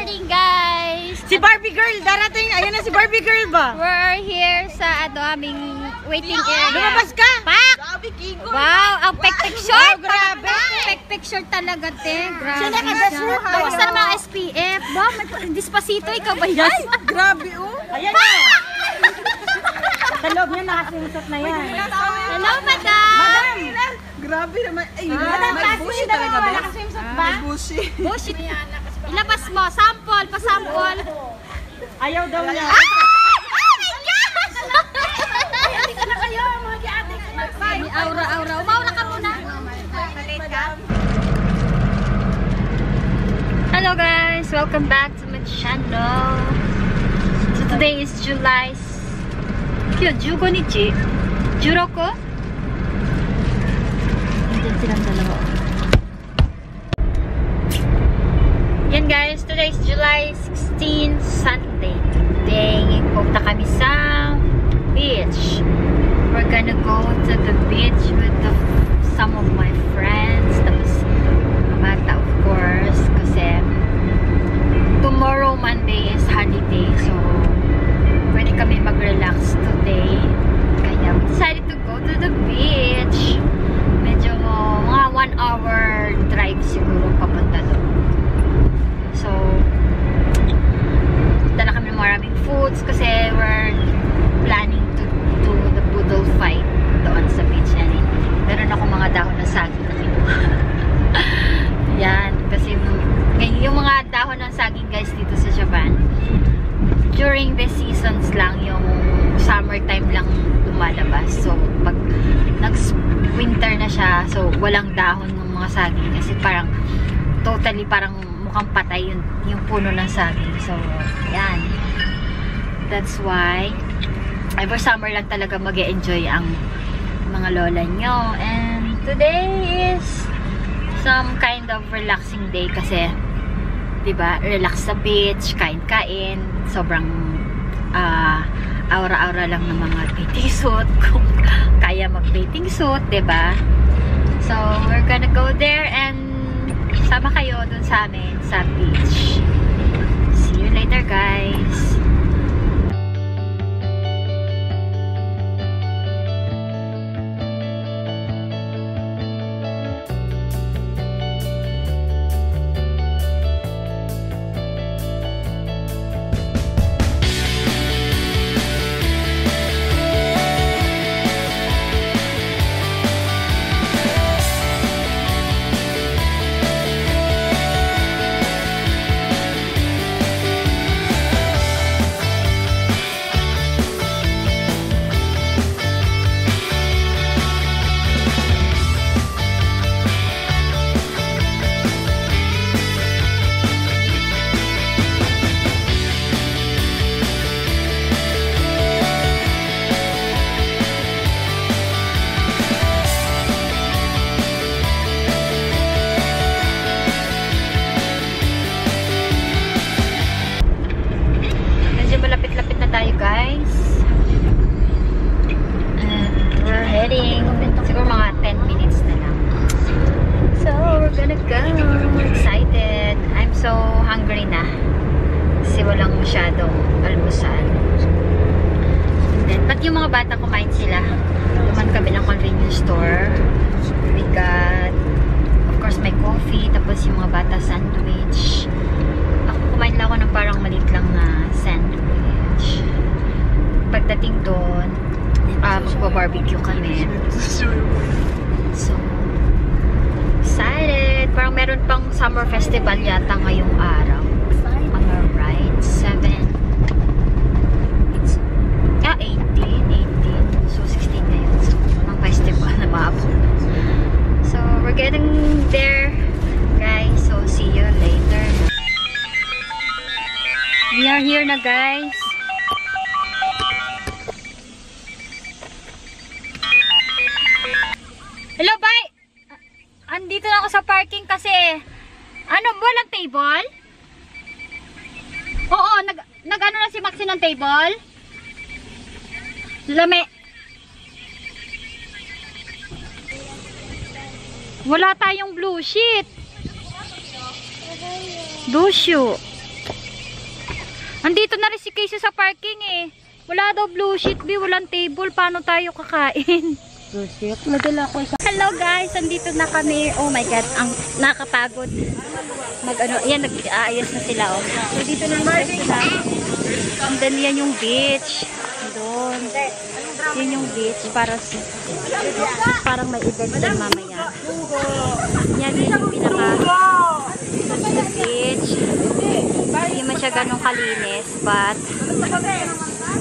morning, guys! Si Barbie Girl, darating. Ayun na si Barbie Girl ba? We're here sa aming waiting area. Lumabas ka! Pak! Wow, ang pek-pek-short! Wow, grabe! Pek-pek-short talaga, te. Grabe. Siya nakadasur. Kamusta na mga SPF? Wow, may Despacito, ikaw ba yan? Ay, grabe oh. Ayan na. Sa loob niya nakasimusot na yan. Hello, madam! Madam! Grabe naman. Ay, madam, may bushi talaga ba? Nakasimsot ba? May bushi. Bushi. Ilabas mo, sample, pa-sample. Ayaw daw niya. Oh my gosh! Hindi ka na kayo, mga giate. May aura-aura. Umaura ka muna. Hello guys! Welcome back to my channel. So today is July 15 日 16? Nandiyan silang dalawa. Yan guys, today is July 16, Sunday. Today, punta kami sa beach. We're gonna go to the beach with some of my friends. Tapos, mga bata of course. Kasi, tomorrow Monday is holiday. So, pwede kami mag-relax today. Kaya, we decided to go to the beach. Medyo, mga 1 hour drive siguro papunta doon. So, dala kami ng maraming foods kasi we're planning to do the poodle fight doon sa beach. And meron ako mga dahon ng saging na kinuha. Yan. Kasi yung mga dahon ng saging guys dito sa Japan, during the seasons lang, yung summertime lang lumalabas. So, pag nag-winter na siya, so walang dahon ng mga saging kasi parang totally parang mukhang patay yung puno ng saging. So, yan. That's why every summer lang talaga mag-e-enjoy ang mga lola nyo. And today is some kind of relaxing day kasi, diba, relax sa beach, kain-kain, sobrang aura-aura lang ng mga bathing suit, kung kaya mag-bathing suit, diba? So, we're gonna go there and sama kayo dun sa amin sa beach. See you later, guys! Malapit-lapit na tayo guys. And we're heading. Siguro mga 10 minutes na lang. So, we're gonna go. I'm excited. I'm so hungry na. Kasi walang masyadong almusal. But yung mga bata kumain sila. Duman kami ng convenience store. We got, of course, may coffee. Tapos yung mga bata sandwich. Ako kumain lang ako ng parang maliit lang na sandwich. Pagdating doon, magpa-barbecue kami. So, excited! Parang meron pang summer festival yata ngayong araw. Am I right? 18. So, 16 ngayon. So, mga festival na maabot. So, we're getting there, guys. So, see you later. We are here na, guys. Hello, bye! Andito na ako sa parking kasi walang table? Oo, nag-ano na si Maxi ng table? Lame. Wala tayong blue sheet. Blue shoe. Andito na rin si Casey sa parking eh. Wala daw blue sheet, B. Walang table. Paano tayo kakain? Blue sheet? Madala ko isa. Hello guys, andito na kami. Oh my God, ang nakakapagod. Yan, nag-aayos na sila. Oh. So, dito na sila. And then, yan yung beach. Doon. Yan yung beach. Parang may event din mamaya. Yan yung pinaka beach. Hindi man siya ganun kalinis, but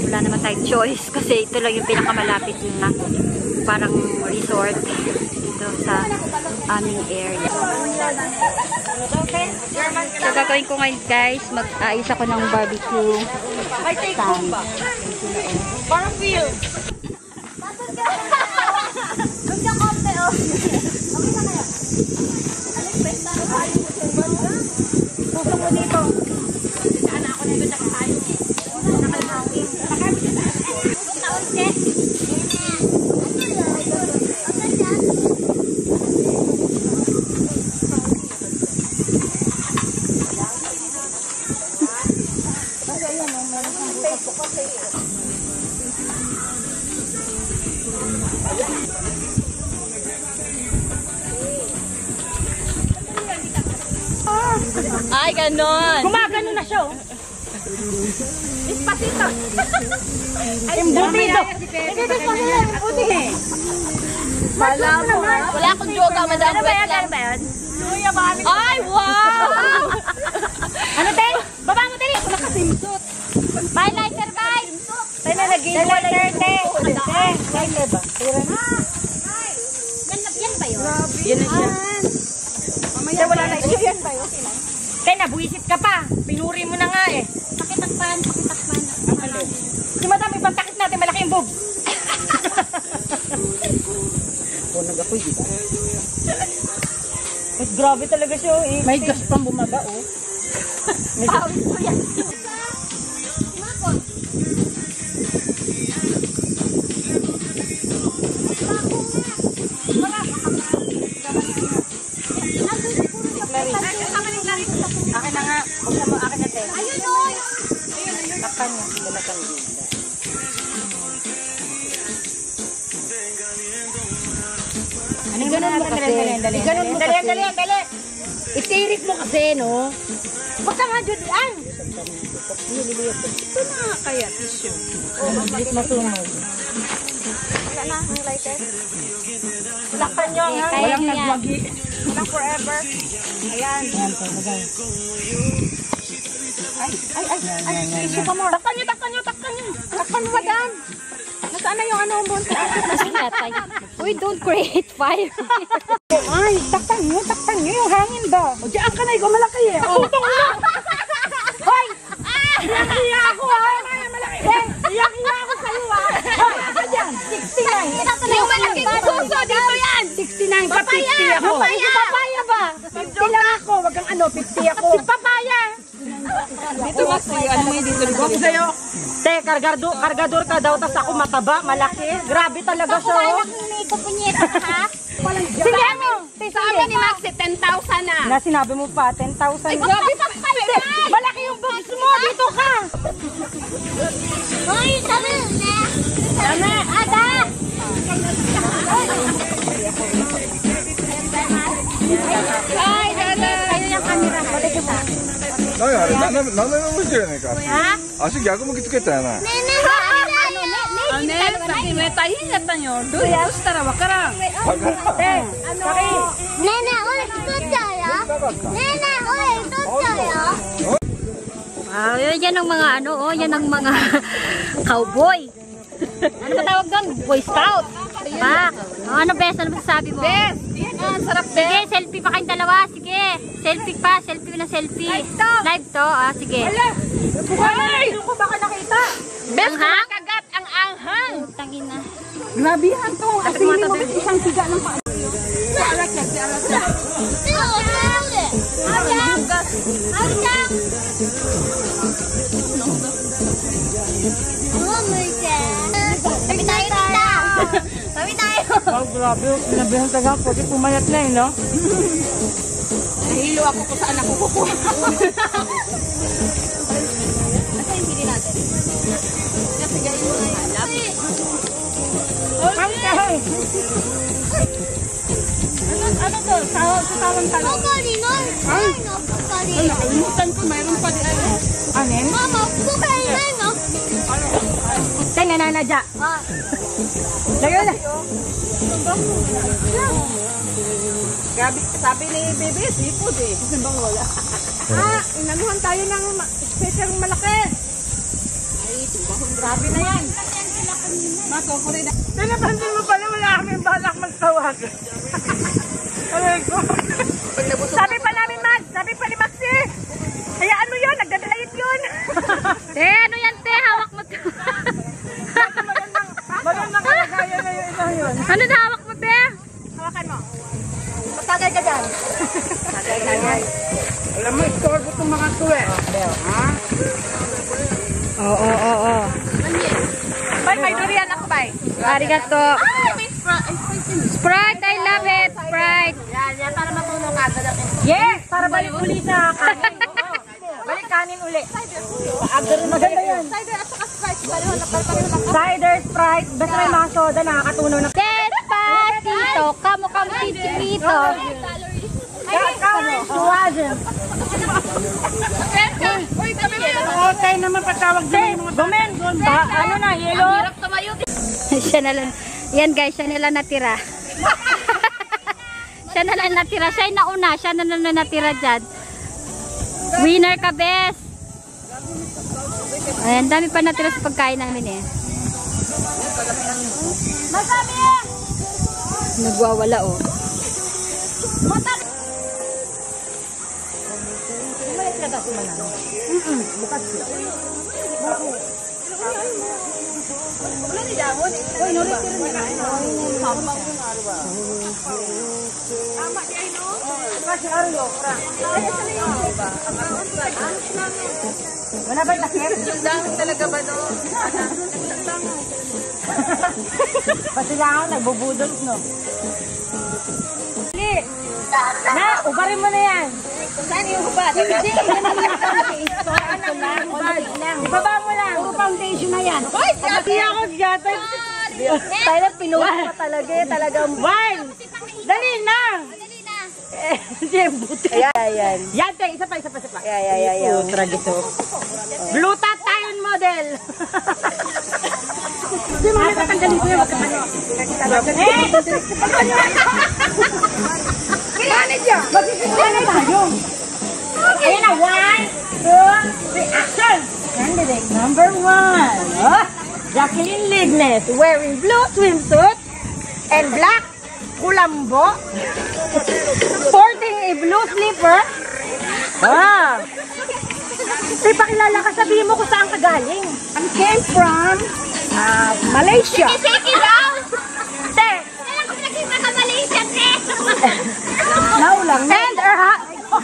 wala naman tayong choice kasi ito lang yung pinakamalapit na parang resort dito sa aming area. So, gagawin ko ngayon guys, mag-aayos ako ng barbecue stand. Parang feel. Puso ko dito. Ay, ganon! Gumagano na siya. Espasito. Embutido. Wala akong joga, madam. Ano ba yan? Ay, wow! Ano tayo? Baba mo tayo. Wala ka simsot. Bye, lighter, bye! Tayo na nag-iwan. Lighter, te. Lighter ba? Yan ba yun? Yan na siya. Mamaya wala na issue yan ba yun? Te, nabuisit ka pa. Pinuri mo na nga eh. Pakitakpan. Ang alin. Si madam, ipagtakit natin. Malaki yung boobs. O, nag-apoy, di ba? Mas grabe talaga siya. Eh. May gas pang bumaga, oh. May gas. Pawis ko yan. Akin na nga. Buksan mo, akin na te. Ayun o! Takpan niya. Dalagang ganda. Anong ganun mo kasi? Ganun mo kasi. Dali. Itirik mo kasi, no? Basta nga, Judian. Ito na kaya, tissue. Bilis masunog. Wala na, ang lighter. Lakpan nyo, ha? Walang nagwagi. Walang forever. Ayan. Ayan, tagay. Ay. Tissue pa mo. Takpan nyo. Takpan mo, madam. Nasaan na yung ano mo? We don't create fire. Ay, takpan nyo yung hangin ba? O, diyan ka na, ikaw malaki eh. O, tutong na. Hoy! Iyak-iya ako, ha? Malaki. Iyak-iya ako sa'yo, ha? Hoy, ka dyan. 69. Yung malaking suso, dito yan. 69 pa, 50 ako. Papaya ba? 50 lang ako, wag kang 50 ako. Si papaya. Dito ba sa'yo? Ano may dito? Huwag sa'yo. Te, kargador ka daw, tas ako mataba, malaki. Grabe talaga siya, oh. Ikaw punyeta ha? Sige mo. Sa amin ni Maxi, 10,000 na. Na sinabi mo pa, 10,000. Ay, grabe pa kayo. Malaki yung boobs mo, dito ka. Hoy, sabi na! Sabi! Ada! Ay, dada. Ayun yung camera. Balik ko sa. 何あれ斜め向いてるやないか足逆向きつけたやな Ano eh, sabi mo, tayo na tayo. Doonしたらわからん。 Nena, ulit tutsayo? Nena, ulit tutsayo? Yan ang mga yan ang mga cowboy. Ano ba tawag doon? Boy Scout. Pak. Ano best? Ano masasabi mo? Best! Yan, sarap best. Sige, selfie pa kayong dalawa. Sige. Selfie pa. Selfie na selfie. Live to. Sige. Ay, ko baka nakita. Best Anghang? kumakagat ang anghang. Tangina. Grabihan to. Asili mo kasi isang tiga ng paa. Oh, grabe. Sinabihan ka nga. Pwede pumayat na eh, no? Nahilo ako kung saan ako kukuha. Ano to? Sa tawang talong. Ay, nakalimutan ko. Mayroon pa din. Anin? Tay, nananadya. Lagyan na. Gabi, sabi ni Bebe, seafood eh. Kasi bang wala? Inanuhan tayo ng special malaki. Ay, grabe na yan. Pinapansin mo pala, wala kami balak magtawag. Aray ko. Sabi pa namin, Mads, sabi pa ni Maxi. Hayaan mo yun, nagdadalayit yun. Te, ano yan, te? Hawak mo. Magandang kalagayan na yun ito yun. Ano na hawak mo, te? Hawakan mo. Patagay ka dyan. Patagay ka dyan. Alam mo, istorbo itong mga tuwe. Ha? Oo. Bay, may durian ako, bay. Arigato. May Sprite. Sprite, I love it. Sprite. Yan, para matulong agad ako. Yes! Para balik uli sa kanin. Balik kanin uli. Maganda yan. Cider at saka Sprite. Pareho lang. Cider, Sprite, basta may mga soda, nakakatunaw na. Despacito. Kamo chiquito. Suwajan. Okay naman patawag din yung mga gomen. Ano na, yelo? Siya na lang. Yan guys, siya na lang natira. Siya na lang natira. Siya yung nauna. Siya na lang natira dyan. Winner ka, best. Ayan, dami pa natira sa pagkain namin eh. Nagwawala oh. Bukas siya. Wala ba takip? Talaga ba no? Pasilangan, nagbubudol, no? Sige! Na, ubarin mo na yan! Saan yung hubad? Hindi, ibaba mo lang. Puro foundation na yan. Pati ako gata. Tayo pinuha pa talaga eh. Talagang one. Dali na. Buti. Ayan. Yan, te. Isa pa. Ayan. Tragito. Blue Tat Iron Model. Hindi mo natatanggalin ko yung Kailangan niya. Magkikita tayo. Ayan na. 1, 2, 3, action! Candidate number 1. Oh, Jacqueline Lignes wearing blue swimsuit and black kulambo. Sporting a blue slipper. Ah! Ipakilala ka, sabihin mo kung saan ka galing. I came from Malaysia. Shake it out! Te! Kailan ko nakita ka Malaysia, te? Now lang. And her actor.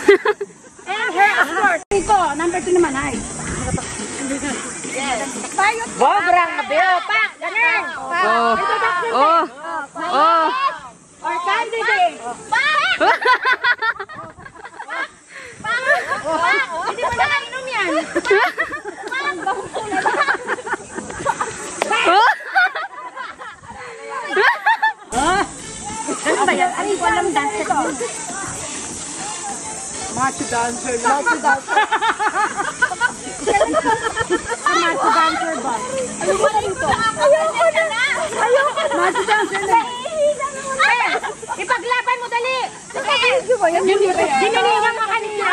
Ito, number 2 naman ay. Bograng kabeo pa. Ganun. Oh. Or candidate. Hindi mo nakainom yan. Ano ba yan? Ano ko alam dance ito? Macho dancer. Macho dancer ba? Ayoko na dito. Ayoko na. Macho dancer na. Ipaglaban mo dali. Dinilingan mo kanina.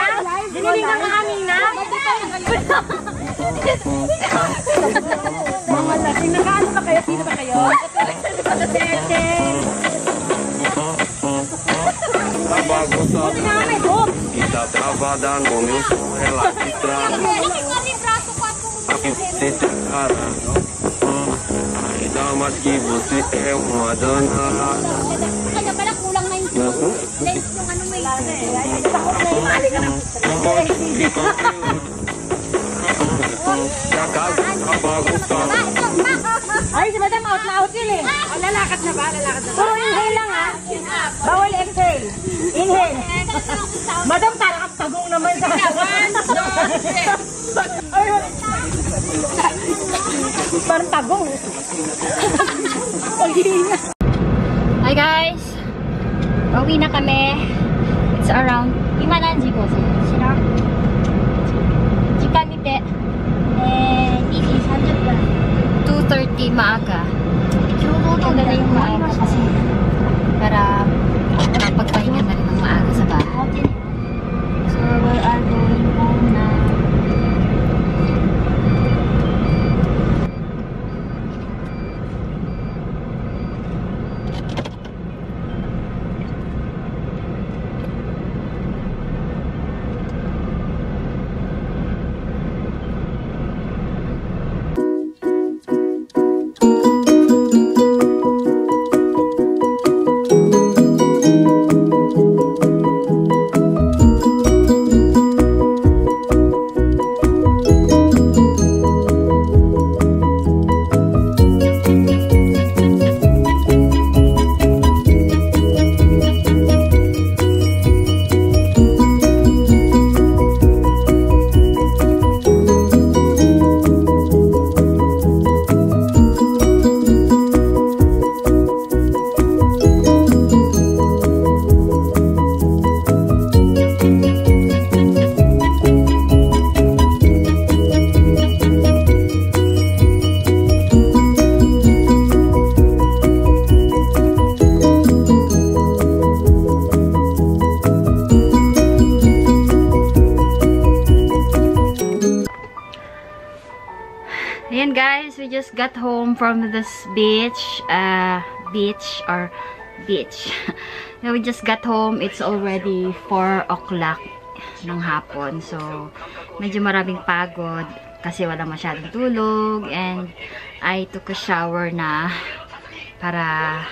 Mga lasing. Nakaano ba kayo? Sino ba kayo? Kita travada no meu sonho, ela te trava. Aqui você te cara. Ainda mais que você é uma danada. Kaya pala kulang na yung lens yung ano may Ay, si Madam out na out yun eh. Lalakad na ba? Puro inhale lang ha. Bawal exhale. Inhale. Madam, parang tagong naman sa Parang tagong. Hi guys! Pauwi na kami. It's around 今何時ございますか？時間見て。2時30分。2:30 maaga. Maganda na yung maaga kasi para makapagpahinga na rin ng maaga sa bahay. So we are going home now. Ayan guys, we just got home from this beach. We just got home. It's already 4 o'clock ng hapon. So, medyo maraming pagod kasi wala masyadong tulog. And I took a shower na para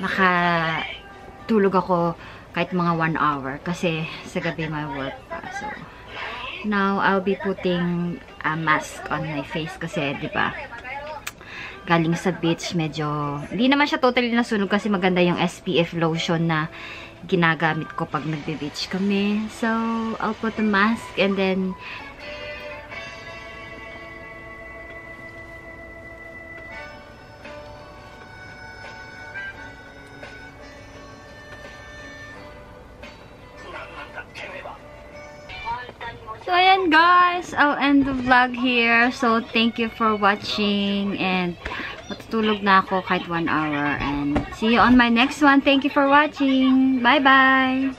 makatulog ako kahit mga 1 hour. Kasi sa gabi may work pa. So, now I'll be putting a mask on my face kasi, di ba? Galing sa beach, medyo hindi naman siya totally nasunog kasi maganda yung SPF lotion na ginagamit ko pag nagbe-beach kami. So, I'll put a mask and then so, ayan guys, I'll end the vlog here. So, thank you for watching and matutulog na ako kahit 1 hour. And see you on my next one. Thank you for watching. Bye-bye!